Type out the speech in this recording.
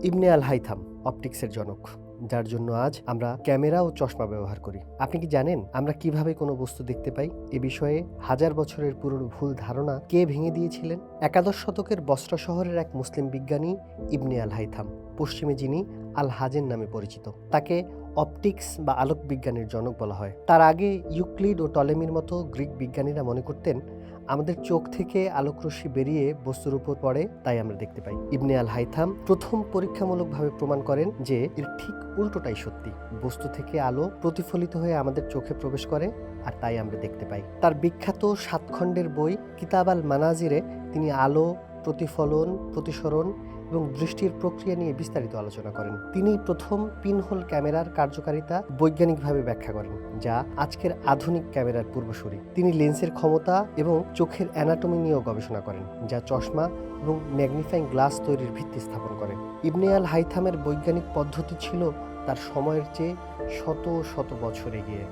ইবনে আল Haytham অপটিক্সের জনক, যার জন্য আজ আমরা ক্যামেরা ও চশমা ব্যবহার করি। আপনি কি জানেন আমরা কিভাবে কোনো বস্তু দেখতে পাই? এ বিষয়ে হাজার বছরের পুরনো ভুল ধারণা কে ভেঙে দিয়েছিলেন? একাদশ শতকের বসরা শহরের এক মুসলিম বিজ্ঞানী ইবনে আল হাইথাম, পশ্চিমে যিনি আল হাজেন নামে পরিচিত। তাকে অপটিক্স বা আলোক বিজ্ঞানের জনক বলা হয়। তার আগে ইউক্লিড ও টলেমির মতো গ্রিক বিজ্ঞানীরা মনে করতেন আমাদের চোখ থেকে আলোকরশ্মি বেরিয়ে বস্তুর উপর পড়ে, তাই আমরা দেখতে পাই। ইবনে আল হাইথাম প্রথম পরীক্ষামূলকভাবে প্রমাণ করেন যে এর ঠিক উল্টোটাই সত্যি। বস্তু থেকে আলো প্রতিফলিত হয়ে আমাদের চোখে প্রবেশ করে, আর তাই আমরা দেখতে পাই। তার বিখ্যাত 7 খণ্ডের বই কিতাব আল মানাজিরে তিনি আলো, প্রতিফলন, প্রতিসরণ এবং দৃষ্টির প্রক্রিয়া নিয়ে বিস্তারিত আলোচনা করেন। তিনি প্রথম পিনহোল ক্যামেরার কার্যকারিতা বৈজ্ঞানিকভাবে ব্যাখ্যা করেন, যা আজকের আধুনিক ক্যামেরার পূর্বসূরি। তিনি লেন্সের ক্ষমতা এবং চোখের অ্যানাটমি নিয়েও গবেষণা করেন, যা চশমা এবং ম্যাগনিফাইং গ্লাস তৈরির ভিত্তি স্থাপন করে। ইবনে আল হাইথামের বৈজ্ঞানিক পদ্ধতি ছিল তার সময়ের চেয়ে শত শত বছর এগিয়ে।